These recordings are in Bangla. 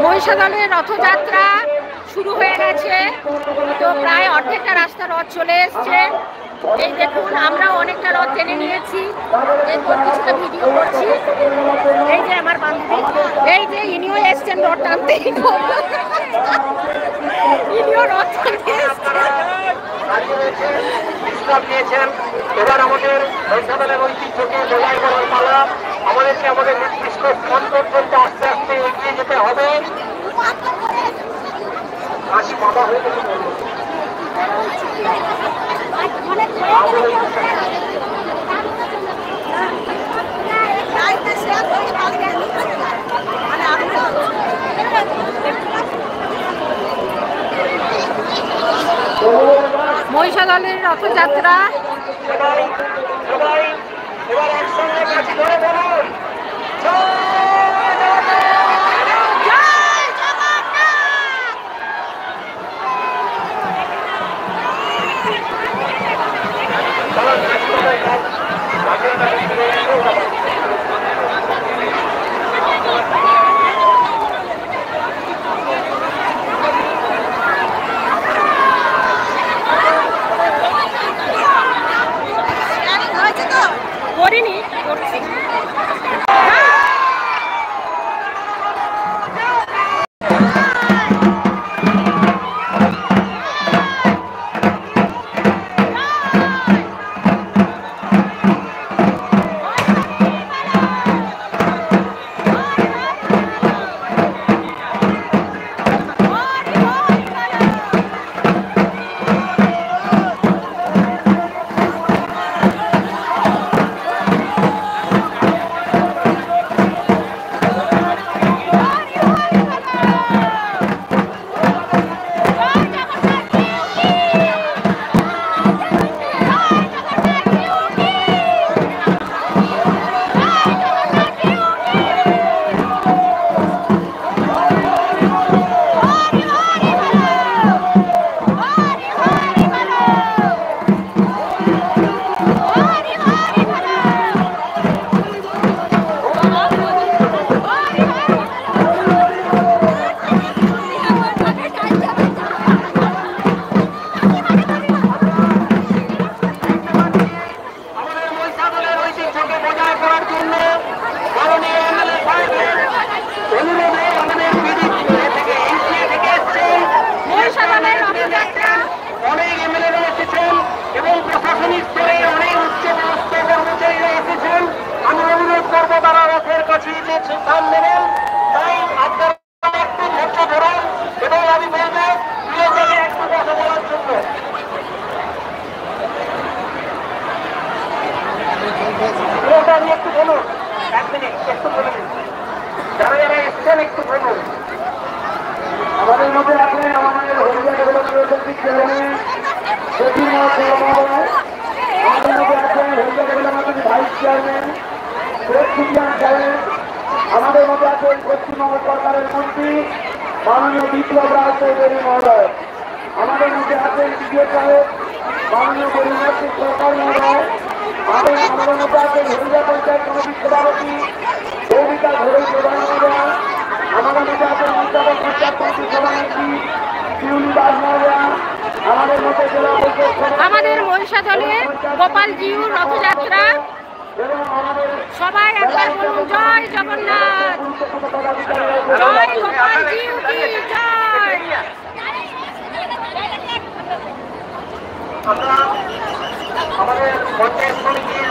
মহিষাদলের রথযাত্রা শুরু হয়ে গেছে, তো প্রায় অর্ধেকটা রাস্তা রথ চলে এসছে। এই দেখুন, আমরাও অনেকটা রথ টেনে নিয়েছি, এরপর কিছুটা ভিডিও করছি। এই যে আমার বান্ধবী, এই যে ইনিও এসছেন রথ টানতে, ইনিও রথ টানতে নিয়েছেন। এবার আমাদের মহিষাদলের ঐতিহ্যকে বজায় করার পালা। আমাদেরকে আমাদের নির্দিষ্ট স্থান পর্যন্ত আস্তে আস্তে এগিয়ে যেতে হবে। হাসি বাবা হয়ে গেছে। মহিষাদলের রথযাত্রা এবার একসঙ্গে কাছে ধরে বলুন করিনি, করছি। আমাদের মধ্যে আছেন আমাদের হরিয়া ডেভেলপমেন্ট চেয়ারম্যান সচিব মহোদয়, আমাদের মধ্যে আছেন হরিয়া development vice chairman Sheikh Sufian Saheb, আমাদের মধ্যে আছেন পশ্চিমবঙ্গ সরকারের মন্ত্রী মাননীয় বিপ্লব রায় চৌধুরী মহোদয়, আমাদের মধ্যে আছেন বিজয় সাহেব মাননীয় গরিব সরকার মহোদয়, আমাদের মধ্যে আছেন হরিয়া পঞ্চায়েত কমিটির সভাপতি সৌমিতা ঘোড়ই প্রধান মহোদয়, আমাদের মধ্যে আছেন মঞ্চাপক পঞ্চায়েত কমিটির সভানেত্রী শিউলি দাস মহোদয়া, আমাদের মধ্যে জেলা পরিষদ আমাদের মহিষাদলের গোপালজিউর রথযাত্রা। সবাই একবার বলুন জয় জগন্নাথ, জয় গোপালজিউ কি জয়। আমরা আমাদের পঞ্চায়েত কমিটির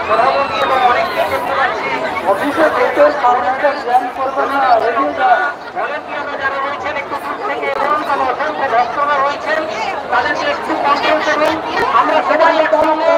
সভাপতি এবং অনেককে দেখতে পাচ্ছি অফিসে যেতে কাউকে জ্ঞান করবে না, ভলেন্টিয়াররা যারা রয়েছেন একটু দূর থেকে এবং তারা অসংখ্য ভক্তরা রয়েছেন, তাদেরকে একটু কন্ট্রোল করুন। আমরা সবাই একসঙ্গে